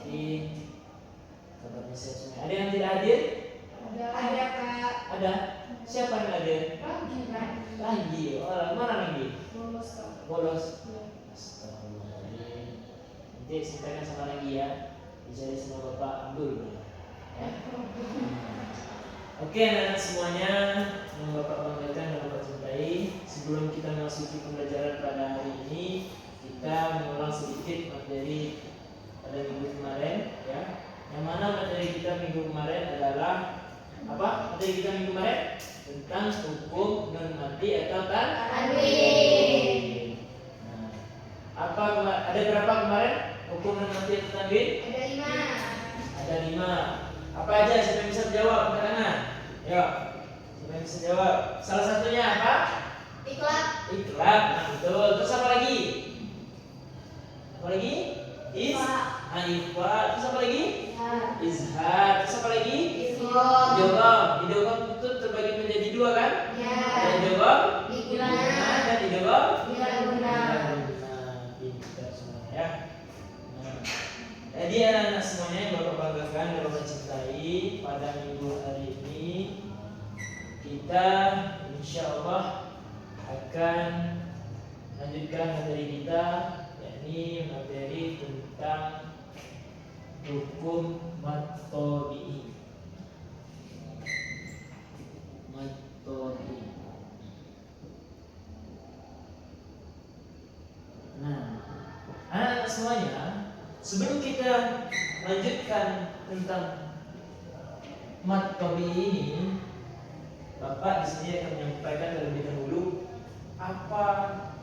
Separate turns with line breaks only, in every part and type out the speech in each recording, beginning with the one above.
berarti kabarnya sehat semua. Ada yang tidak hadir?
Ada Kak.
Ada. Siapa yang hadir?
Lagi.
Oh, mana lagi?
Bolos Kak.
Bolos. Astagfirullahaladzim. Nanti ceritakan sama lagi ya. Dicari sama Bapak Abdul. Ya. Oke anak-anak semuanya, yang Bapak banggakan dan Bapak cintai, sebelum kita memasuki pembelajaran pada hari ini, kita mengulang sedikit materi pada minggu kemarin, ya. Yang mana materi kita minggu kemarin adalah apa? Materi kita minggu kemarin tentang hukum non mati atau tanwin. Nah, ada berapa kemarin hukum non mati atau tanwin? Ada 5. Apa aja? Siapa yang bisa jawab? Angkat tangan. Yuk. Siapa yang bisa jawab? Salah satunya apa?
Iklab.
Iklab. Nah, betul. Terus apa lagi? Apa lagi? Ikhfa. Terus apa lagi? Izhar. Terus apa lagi? Idgham. Idgham itu terbagi menjadi 2 kan? Ada idgham dan idgham pintar semua ya. Jadi anak-anak semuanya yang Bapak banggakan dan Bapak cintai, pada minggu hari ini kita insya Allah akan lanjutkan materi kita, yakni materi tentang hukum matobi'i. Nah, anak-anak semuanya, sebelum kita lanjutkan tentang matobi'i ini, Bapak di sini akan menyampaikan terlebih dahulu apa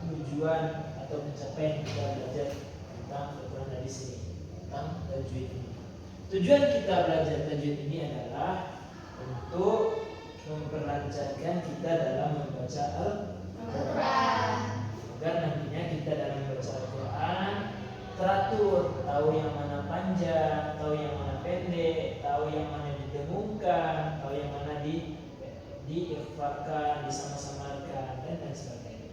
tujuan atau pencapaian kita belajar tentang Al-Quran dari sini, tentang tajwid ini. Tujuan kita belajar tajwid ini adalah untuk memperlancarkan kita dalam membaca Al-Quran, agar nantinya kita dalam membaca Al-Quran teratur, tahu yang mana panjang, tahu yang mana pendek, tahu yang mana didengungkan, tahu yang mana diikhfakan, disama-samakan, dan lain sebagainya.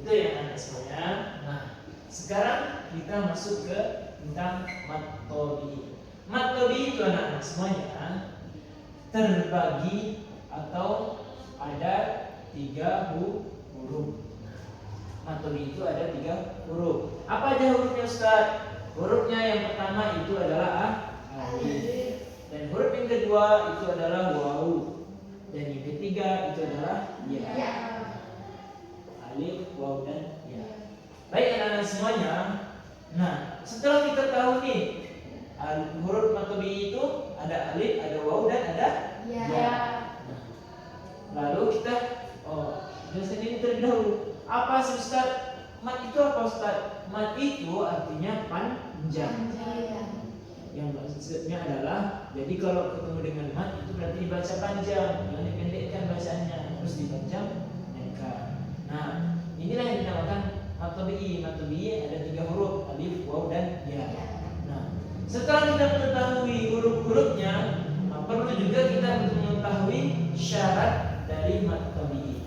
Itu yang anak semuanya. Nah, sekarang kita masuk ke tentang matobi. Matobi itu anak-anak semuanya terbagi atau ada 3 huruf. Matobi itu ada 3 huruf. Apa aja hurufnya Ustaz? Hurufnya yang pertama itu adalah alif. Dan huruf yang kedua itu adalah waw. Dan yang ketiga itu adalah ya. Alif, waw, dan ya. Baik anak-anak semuanya. Nah, setelah kita tahu nih huruf matobi itu ada alif, ada waw, dan ada ya. Nah, lalu kita jelaskan ini terlebih dahulu. Apa sih Ustaz? Mat itu apa Ustaz? Mat itu artinya panjang. Yang maksudnya adalah, jadi kalau ketemu dengan mat itu berarti dibaca panjang, jangan dipendekkan bacaannya, harus dipanjangkan. Nah, inilah yang dinamakan matobi'i. Matobi'i ada 3 huruf, alif, waw, dan ya. Nah, setelah kita mengetahui huruf-hurufnya, perlu juga kita mengetahui syarat dari matobi'i.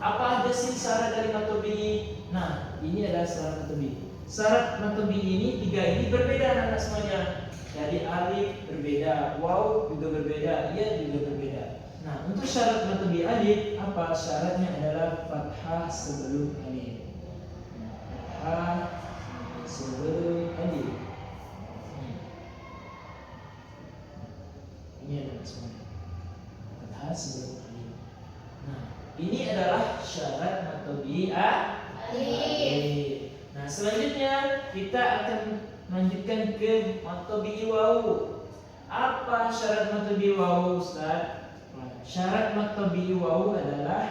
Apa aja sih syarat dari matobi'i? Nah, ini adalah syarat matobi'i. Syarat matobi'i ini 3 ini berbeda anak-anak semuanya. Jadi alif berbeda, waw juga berbeda, ya juga berbeda. Nah, untuk syarat matobi'i alif, apa syaratnya adalah fathah sebelum alif. Fathah sebelum alif. Ini anak-anak semuanya. Fathah sebelum alif. Nah, ini adalah syarat matobi'i alif. Nah, selanjutnya kita akan melanjutkan ke matobi'i waw. Apa syarat matobi'i waw, Ustaz? Syarat matobi'i waw adalah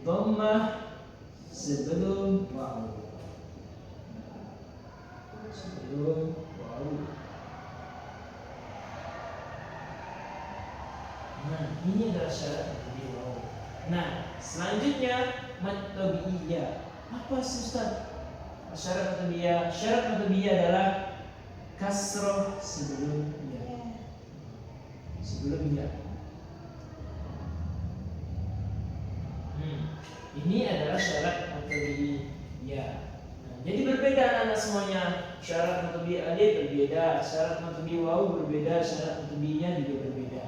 dhammah sebelum waw. Sebelum waw. Nah, ini adalah syarat matobi'i waw. Nah, selanjutnya matobi'iyah. Apa sih Ustaz? Syarat matobi'iyah adalah kasroh sebelum ya. Sebelum ya. Ini adalah syarat matobi'iyah. Nah, jadi berbeda anak-anak semuanya. syarat matobi alif berbeda, syarat matobi waw berbeda, syarat matobinya juga berbeda.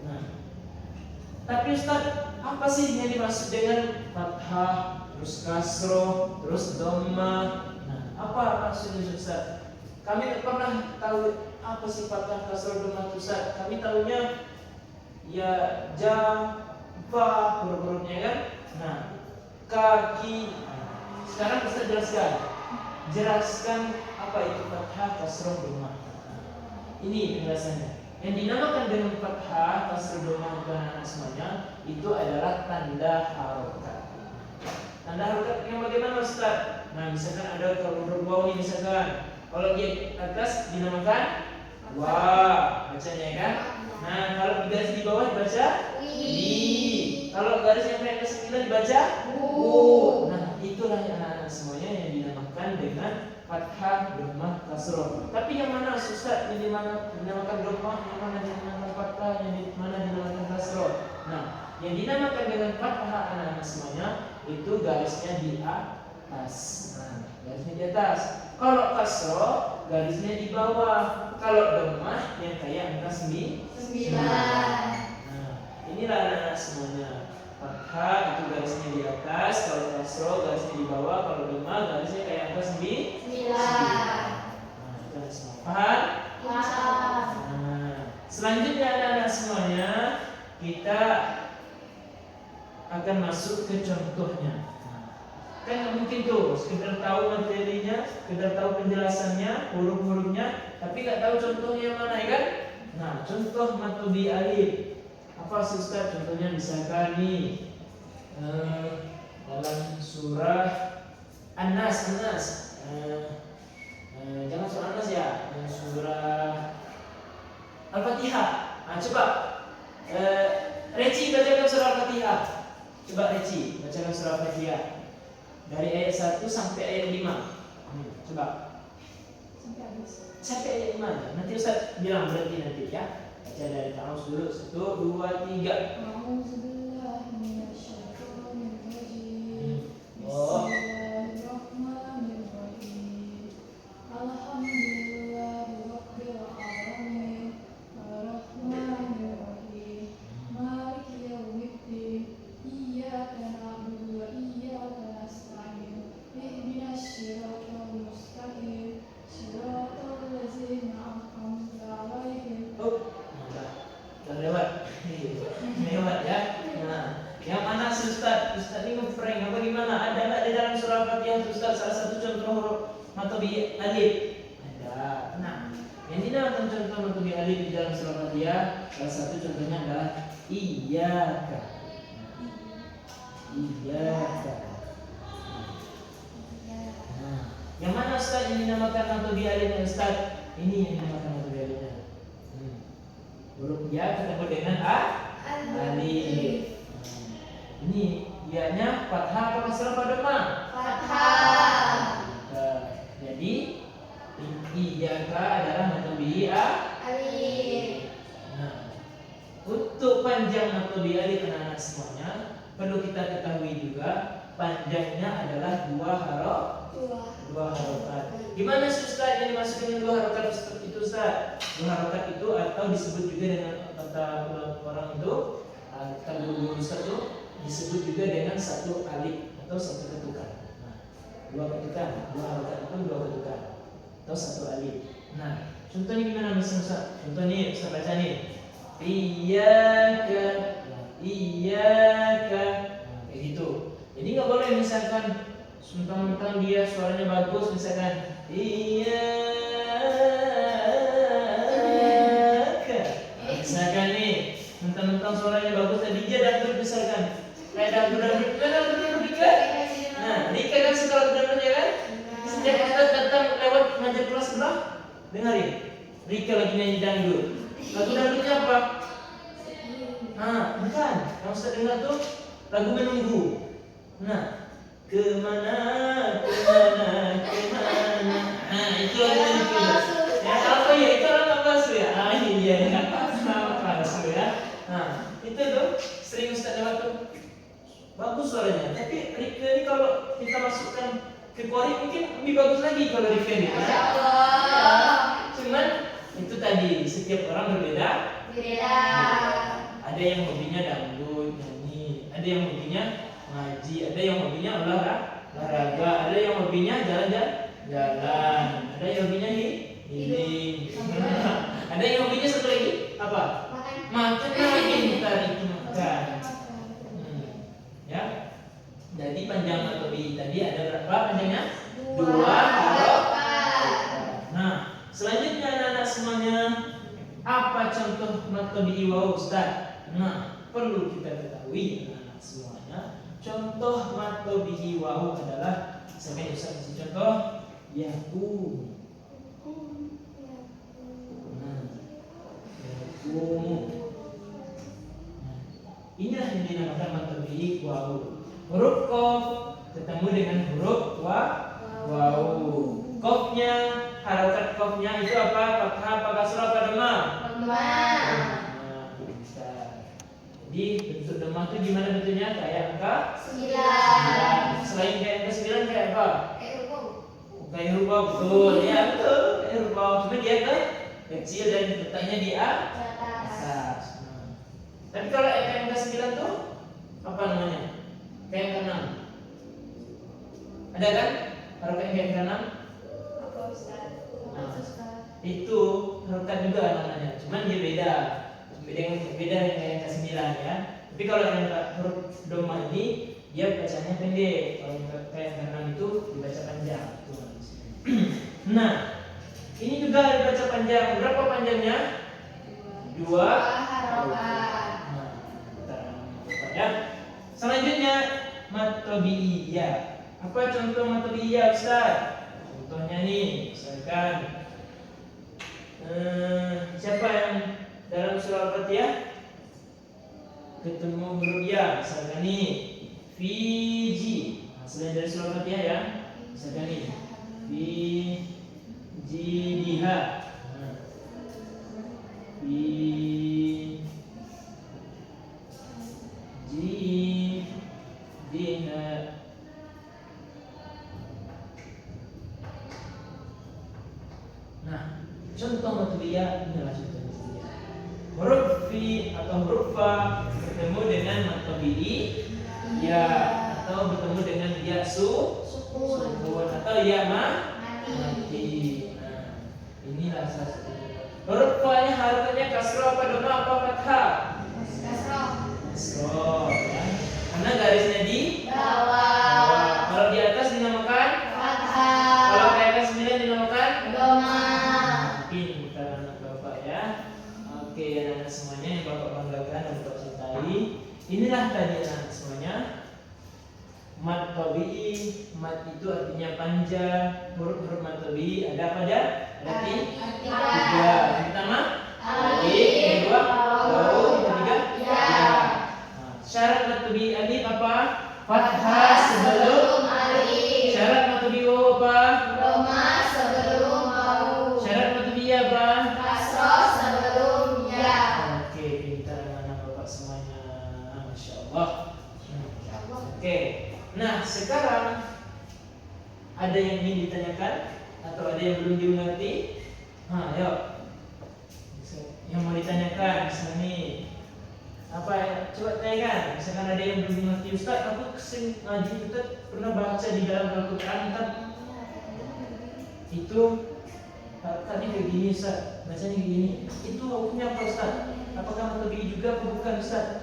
Nah, tapi Ustaz, apa sih yang dimaksud dengan fathah, terus kasroh, terus dhammah? Nah, apa maksudnya Ustaz? Kami tak pernah tahu apa sih fathah, kasroh, dhammah Ustaz. Kami tahunya ya jam, fa, huruf-hurufnya kan. Nah, kaki. Sekarang Ustaz jelaskan apa itu fathah, kasroh, dhammah. Ini penjelasannya. Yang dinamakan dengan fathah, kasroh, dhammah dan semuanya itu adalah tanda harokat. Tanda harokat yang bagaimana Ustaz? Nah, misalkan ada kalau huruf waw ini misalkan, kalau di atas dinamakan wa, bacanya kan. Nah, kalau di garis di bawah dibaca wi. Kalau garis yang ke 9 dibaca u. Nah, itulah anak-anak semuanya yang dinamakan dengan fathah, dhammah, kasroh. Tapi yang mana Ustaz yang dinamakan dhammah, yang mana dinamakan fathah, yang mana dinamakan kasroh? Nah, yang dinamakan dengan fathah anak-anak semuanya itu garisnya di atas. Nah, garisnya di atas. Kalau kasroh garisnya di bawah. Kalau dhammah yang kayak angka 9. Nah, inilah anak-anak semuanya. Fathah itu garisnya di atas, kalau kasroh garisnya di bawah, kalau dhammah garisnya kayak angka 9. Nah, itu semua. Paham? Nah, selanjutnya anak-anak semuanya kita akan masuk ke contohnya. Kan nggak mungkin tuh sekedar tahu materinya, sekedar tahu penjelasannya, huruf-hurufnya, tapi nggak tahu contohnya yang mana ya kan? Nah, contoh matobi alif apa sih Ustaz? Contohnya misalkan nih dalam surah An-Nas, jangan surah An-Nas ya, surah Al-Fatihah. Nah, coba Reci bacakan surah Al-Fatihah. Coba Reci bacakan surah Al-Fatihah. Dari ayat 1 sampai ayat 5. Coba. Sampai ayat 5 aja. Nanti Ustaz bilang berhenti nanti ya. Baca dari ta'awuz dulu. 1, 2, 3. Oh. Lewat ya. Nah, yang mana Ustaz? Ustaz ini ngeprank apa gimana? Ada nggak di dalam surah Al-Fatihah Ustaz salah satu contoh huruf matobi alif? Ada. Nah, yang dinamakan contoh matobi alif di dalam surah Al-Fatihah salah satu contohnya adalah iyyaka. Iyyaka. Nah, yang mana Ustaz yang dinamakan matobi alif Ustaz? Ini yang dinamakan matobi alifnya. Huruf ya ketemu dengan alif. Ini ianya fathah apa kasrah apa dhammah?
Fathah.
Jadi iyyaka adalah matobi
Alif.
Nah, untuk panjang matobi alif anak-anak semuanya perlu kita ketahui juga panjangnya adalah dua harokat. Gimana Ustaz yang dimaksud dengan dua harokat itu Ustaz? Dua harokat itu atau disebut juga dengan kata orang itu kata guru Ustaz itu disebut juga dengan satu alif atau satu ketukan. Nah, dua ketukan, dua harokat itu dua ketukan atau satu alif. Nah, contohnya gimana misalnya Ustaz? Contohnya Ustaz baca nih. Iyyaka, iyyaka, kayak gitu. Jadi nggak boleh misalkan mentang-mentang dia suaranya bagus misalkan iyyaka. Misalkan nih mentang-mentang suaranya bagus tadi dia dangdut misalkan kayak dangdut Rika. Nah, Rika kan suka lagu dangdut ya kan? Setiap Ustaz datang lewat ngajar kelas sebelah dengerin Rika lagi nyanyi dangdut. Lagu dangdutnya apa? Nah, bukan. Yang Ustaz dengar tuh lagu menunggu. Nah, kemana. Nah, itu lagu menunggu. Ya, apa ya? Itu orang palsu ya? Ah, iya, palsu ya. Nah, itu tuh sering Ustaz lewat tuh. Bagus suaranya. Tapi Rika ini kalau kita masukkan ke Kori mungkin lebih bagus lagi kalau defend ya.
Masya Allah.
Cuman itu tadi setiap orang berbeda.
Beda.
Ada yang hobinya dangdut, nyanyi, ada yang hobinya ngaji, ada yang hobinya olahraga, ada yang hobinya jalan-jalan, ada yang hobinya healing, ada yang hobinya satu lagi apa? Makan lagi tadi makan. Ya. Jadi panjang matobi tadi ada berapa panjangnya? 2 harokat. Nah, selanjutnya anak-anak semuanya, apa contoh matobi waw Ustaz? Nah, perlu kita ketahui anak-anak semuanya, contoh matobi waw adalah sebagai Ustaz kasih contoh yakun. Nah, yakun. Nah, inilah yang dinamakan matobi waw. Huruf kof ketemu dengan huruf waw. Kofnya, harokat kofnya itu apa? Fathah, apa kasrah, apa dhamma? Jadi bentuk dhamma itu gimana bentuknya? Kayak angka 9. Selain kayak angka 9 kayak apa? Kayak huruf waw, betul. Ya betul, kayak huruf waw. Cuma dia kecil dan letaknya di atas. Tapi kalau kayak angka 9 tuh apa namanya? Kayak angka 6. Ada kan? Harokat kayak angka 6? Itu harokat juga namanya, cuman dia beda yang kayak angka 9 ya. Tapi kalau yang huruf dhamma ini dia bacanya pendek, kalau yang kayak angka 6 itu dibaca panjang. Nah, ini juga dibaca panjang. Berapa panjangnya? 2 harokat. Nah, ya. Selanjutnya matobi'iyah. Apa contoh matobi'iyah Ustaz? Contohnya nih, misalkan siapa yang dalam surah Al-Fatihah ketemu huruf ya, misalkan nih Fiji. Nah, selain dari surah Al-Fatihah ya, misalkan nih Fijidiha. Nah, Fijidiha. Nah, contoh matubiyah inilah contoh matubiyah. Huruf fi atau huruf fa bertemu dengan matobi'i ya, atau bertemu dengan ya sukun atau ya mati. Nah, inilah salah satu. Huruf fa nya harokatnya kasroh apa dhamma apa fathah? Kasroh ya. Karena garisnya di bawah. Kalau di atas dinamakan fathah. Kalau kayak angka 9 dinamakan dhamma. Pintar anak Bapak ya. Oke, anak semuanya yang Bapak banggakan dan Bapak cintai. Inilah tadi anak semuanya. Mat tabi'i, mat itu artinya panjang. Huruf-huruf mat tabi'i ada apa aja? Ada 3. Yang pertama alif, yang kedua waw, yang ketiga ya. Nah, syarat mat tabi'i alif apa? Fathah sebelum alif. Syarat mat tabi'i waw apa?
Dhamma sebelum waw.
Syarat mat tabi'i apa?
Kasroh sebelum ya.
Oke, pintar anak Bapak semuanya. Masya Allah. Oke. Nah, sekarang ada yang ingin ditanyakan atau ada yang belum dimengerti? Nah, ayo. Yang mau ditanyakan misalnya nih, apa ya? Coba tanyakan. Misalkan ada yang belum mengerti, Ustaz, aku kesini ngaji Ustaz pernah baca di dalam Al-Quran kan itu tadi kayak gini Ustaz, bacanya kayak gini. Itu hukumnya apa Ustaz? Apakah matobi juga atau bukan Ustaz?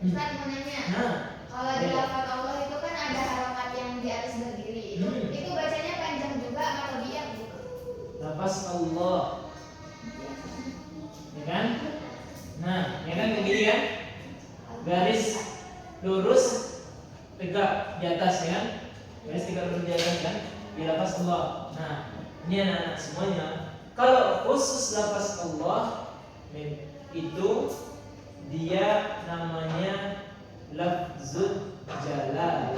Ustaz mau nanya.
Nah,
Kalau di lafaz Allah itu kan ada harokat yang di atas berdiri. Itu bacanya panjang juga atau diam gitu?
lafaz Allah, ya kan? Nah, ya kan kayak gini kan? Garis lurus tegak di atas ya kan? Garis tegak lurus di atas kan? Di lafaz Allah. Nah, ini anak-anak semuanya. Kalau khusus lafaz Allah itu dia namanya lafzul jalal,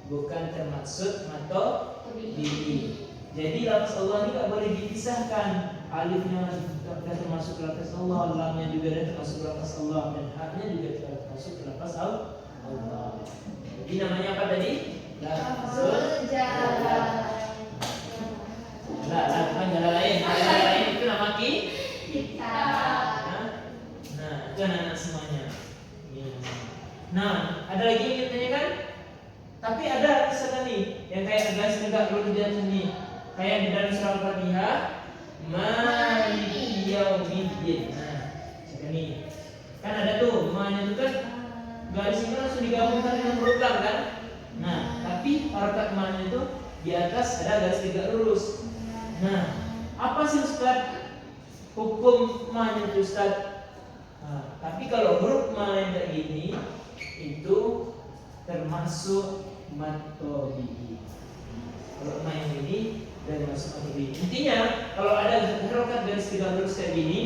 bukan termaksud matobi. Jadi lafaz Allah ini tidak boleh dipisahkan alifnya dan termasuk lafaz Allah, lamnya juga dan termasuk lafaz Allah, dan haknya juga termasuk lafaz Allah. Jadi namanya apa tadi? Lafzul jalalain. Bukan jalalain. Jalalain itu nama kita. Nah, itu anak-anak semuanya. Nah, ada lagi yang ditanyakan? Tapi ada misalkan nih yang kayak garis tegak dulu di sini, kayak di dalam surah Al-Fatihah, Maliki Yaumiddin. Nah, misalkan nih, kan ada tuh ma-nya itu kan garis ini langsung digabungkan dengan huruf lam kan? Nah, tapi harokat ma-nya itu di atas ada garis tegak lurus. Nah, apa sih Ustaz hukum ma-nya itu Ustaz? Nah, tapi kalau huruf ma yang kayak gini itu termasuk matobi. Kalau ma yang ini termasuk matobi. Intinya kalau ada harokat garis tegak lurus kayak gini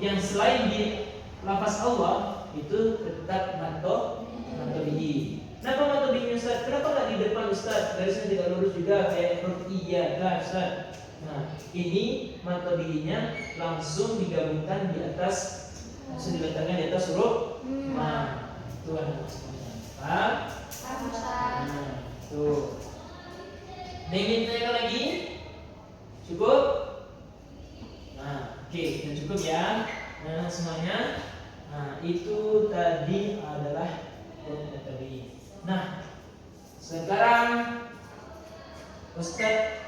yang selain di lafaz Allah itu tetap matobi. Kenapa matobi Ustaz? Kenapa nggak di depan Ustaz? Garisnya tegak lurus juga kayak huruf iya lah Ustaz. Nah, ini matobinya langsung digabungkan di atas, langsung diletakkan di atas huruf ma. Itu anak semuanya. Paham? Nah, tuh. Ingin tanya lagi? Cukup? Nah, oke, dan cukup ya. Nah, semuanya. Nah, itu tadi adalah huruf tadi. Nah, sekarang Ustaz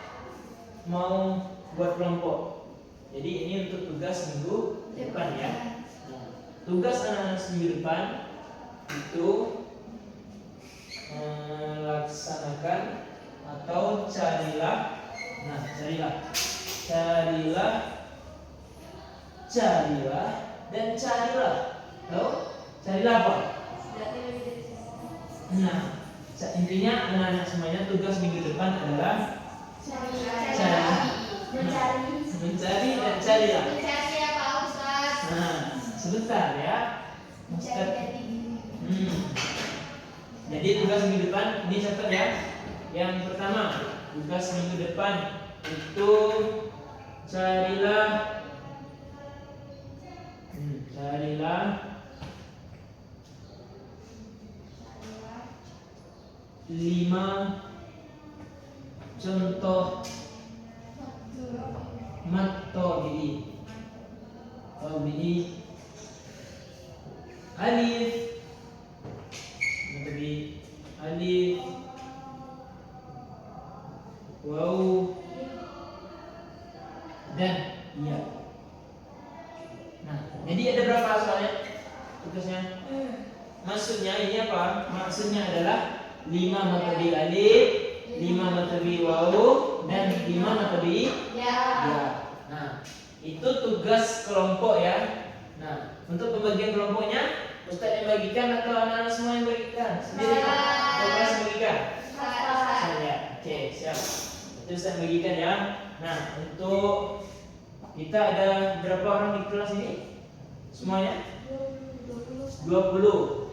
mau buat kelompok. Jadi ini untuk tugas minggu depan ya. Nah, tugas anak-anak minggu depan itu melaksanakan atau carilah. Nah, carilah dan carilah. Tahu? Carilah apa? Nah, intinya anak-anak semuanya tugas minggu depan adalah mencari dan carilah.
Mencari apa Ustaz?
Nah, sebentar ya. Ustaz. Jadi tugas minggu depan ini catat ya. Yang pertama, tugas minggu depan itu carilah 5 contoh matobi. Alif, waw, dan ya. Nah, jadi ada berapa soalnya tugasnya? Maksudnya ini apa? Maksudnya adalah 5 matobi alif, 5 matobi waw, dan 5 matobi ya. Nah, itu tugas kelompok ya. Nah, untuk pembagian kelompoknya Ustaz yang bagikan atau anak-anak semua yang bagikan? Sendiri kan? Atau kelas yang bagikan? Saya. Oke, siap. Itu Ustaz yang bagikan ya. Nah, untuk kita ada berapa orang di kelas ini? Semuanya? 20.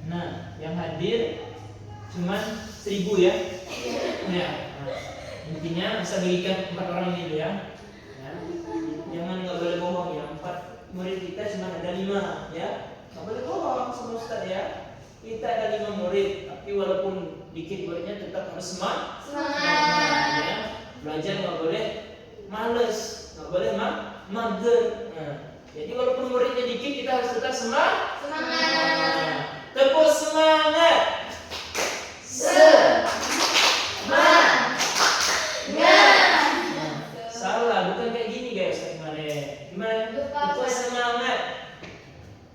Nah, yang hadir cuman 1000 ya? Ya. Nah, intinya bisa bagikan 4 orang ini dulu ya. Jangan nggak boleh bohong ya. 4 murid kita cuma ada 5 ya. Nggak boleh bohong sama Ustaz ya. Kita ada 5 murid, tapi walaupun dikit muridnya tetap harus semangat ya. Belajar nggak boleh males, nggak boleh mager. Nah, jadi walaupun muridnya dikit kita harus tetap semangat. Tepuk semangat. Salah, bukan kayak gini guys kemarin. Gimana? Tepuk semangat.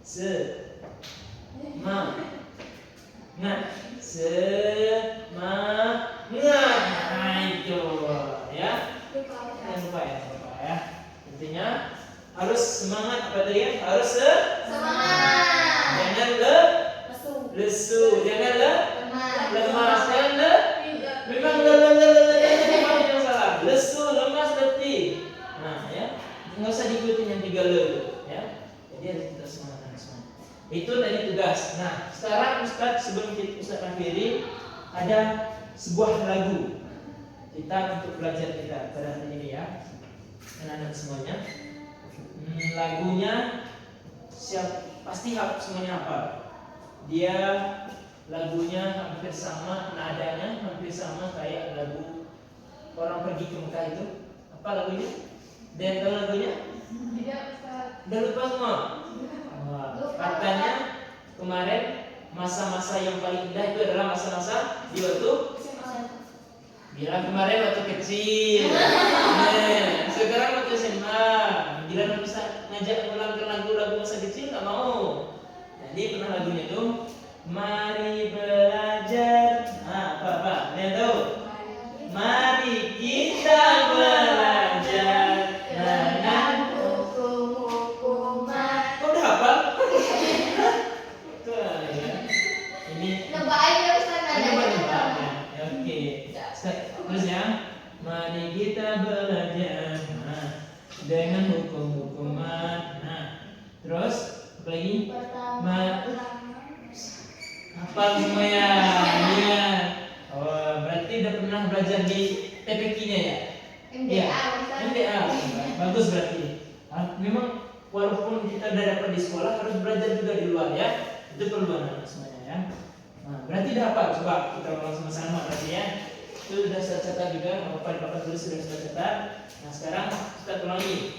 Semangat. Nah, itu ya. Jangan lupa ya. Intinya harus semangat apa tadi ya? Harus semangat. Jangan lesu. Jangan lemas. Jangan memang yang salah. Lesu, lemas, letih. Nah, ya. Enggak usah diikutin yang 3 le ya. Jadi harus kita semangat semua. Itu tadi tugas. Nah, sekarang Ustaz sebelum Ustaz akhiri ada sebuah lagu kita untuk belajar kita pada hari ini ya. Anak-anak semuanya. Lagunya pasti semuanya hafal. Dia lagunya hampir sama, nadanya hampir sama kayak lagu Orang Pergi ke Mekah itu. Apa lagunya? Dan tahu lagunya?
Tidak, Ustaz.
Udah lupa semua? Katanya kemarin masa-masa yang paling indah itu adalah masa-masa di waktu bilang kemarin waktu kecil. Sekarang waktu SMA. Bilang bisa ngajak ulang ke lagu-lagu masa kecil nggak mau. Jadi pernah lagunya tuh mari belajar. Apa? Kalian tahu? Mari kita belajar dengan
hukum-hukuman.
kok udah hafal? Tuh ya. Ini
Nebak aja Ustaz nadanya.
Ya, oke. Terus ya, mari kita belajar dengan hukum-hukuman. Terus apa lagi? Hafal semua ya. Iya. Oh, berarti udah pernah belajar di TPQ-nya ya?
MDA, Ustaz.
MDA. Bagus berarti. Memang walaupun kita udah dapat di sekolah harus belajar juga di luar ya. Itu perlu anak semuanya ya. Berarti udah hafal. Coba kita ulang sama-sama berarti ya. Itu sudah saya catat juga, apa di papan tulis sudah saya catat. Nah sekarang kita ulangi.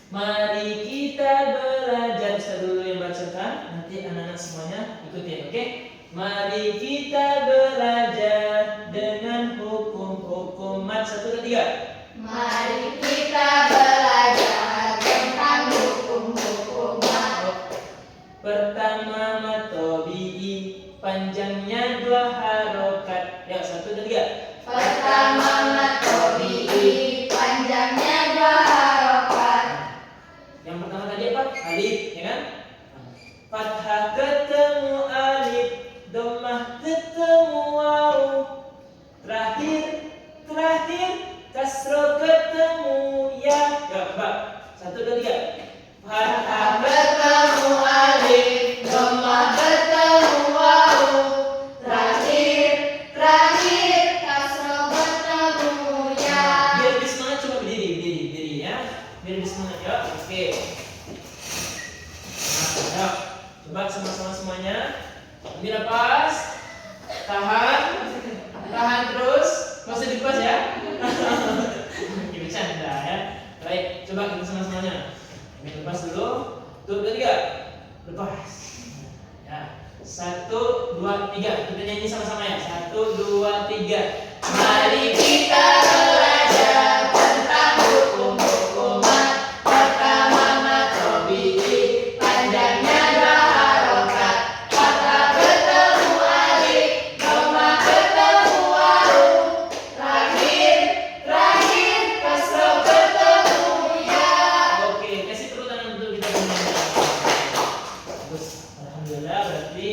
Mari kita belajar. Saya dulu yang bacakan, nanti anak-anak semuanya ikutin, oke? Mari kita belajar dengan hukum-hukuman. 1, 2, 3.
Mari kita belajar tentang hukum-hukuman.
Pertama matobi'i, panjangnya 2 harokat. Ya 1, 2, 3.
Pertama matobi'i, panjangnya 2 harokat.
Yang pertama tadi apa? Alif, ya kan? Fathah ketemu alif, dhammah ketemu waw. Terakhir kasroh ketemu ya. Ya, coba. 1, 2, 3. Fathah
Ketemu alif, dhammah ketemu waw. Terakhir kasroh ketemu ya.
Biar lebih semangat coba berdiri ya. Biar lebih semangat ya. Oke. Nah, yuk. Coba sama-sama semuanya. Ambil nafas. Tahan terus. Masih dilepas ya. Oke, bercanda ya. Baik, coba kita sama-samanya. Ambil nafas dulu. 1, 2, 3. Lepas. Ya. 1, 2, 3. Kita nyanyi sama-sama ya. 1, 2, 3. Mari kita belajar tentang hukum-hukuman. Pertama matobi'i, panjangnya 2 harokat. Fathah ketemu alif, dhammah ketemu waw. Terakhir kasroh ketemu ya. Oke, kasih tepuk tangan untuk kita semuanya. Bagus, alhamdulillah berarti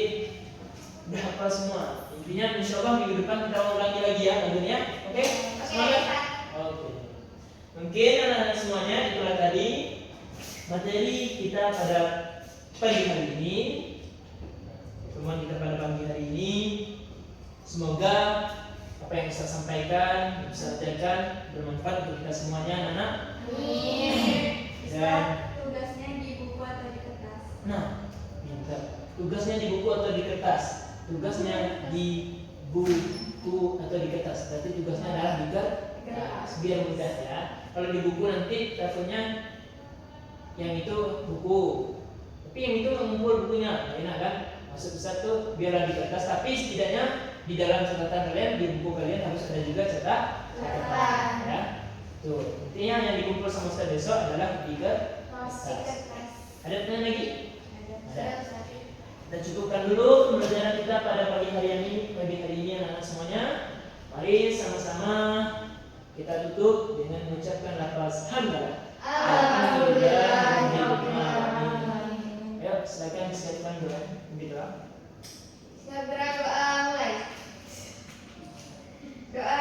udah hafal semua. Intinya insyaallah minggu depan kita ulangi lagi ya lagunya. Oke? Semangat. Oke. Mungkin anak-anak semuanya itulah tadi materi kita pada pagi hari ini. Pertemuan kita pada pagi hari ini. Semoga apa yang saya sampaikan, bisa ajarkan bermanfaat untuk kita semuanya anak-anak.
Amin.
Dan
Tugasnya di buku atau di kertas.
nah, pintar. Tugasnya di buku atau di kertas. Tugasnya di buku atau di kertas. Berarti tugasnya adalah di kertas. Biar mudah ya. Kalau di buku nanti takutnya yang itu buku. Tapi yang itu mengumpul bukunya, enak kan? Maksud besar tuh biarlah di kertas. Tapi setidaknya di dalam catatan kalian, di buku kalian harus ada juga catatan. Ya. Tuh, intinya yang dikumpul sama Ustaz besok adalah di kertas. Ada pertanyaan lagi? Ada. Kita cukupkan dulu pembelajaran kita pada pagi hari ini anak-anak semuanya. Mari sama-sama kita tutup dengan mengucapkan lafaz hamdalah. Alhamdulillah. Ayo silakan disiapkan doa.
Segera doa mulai. Doa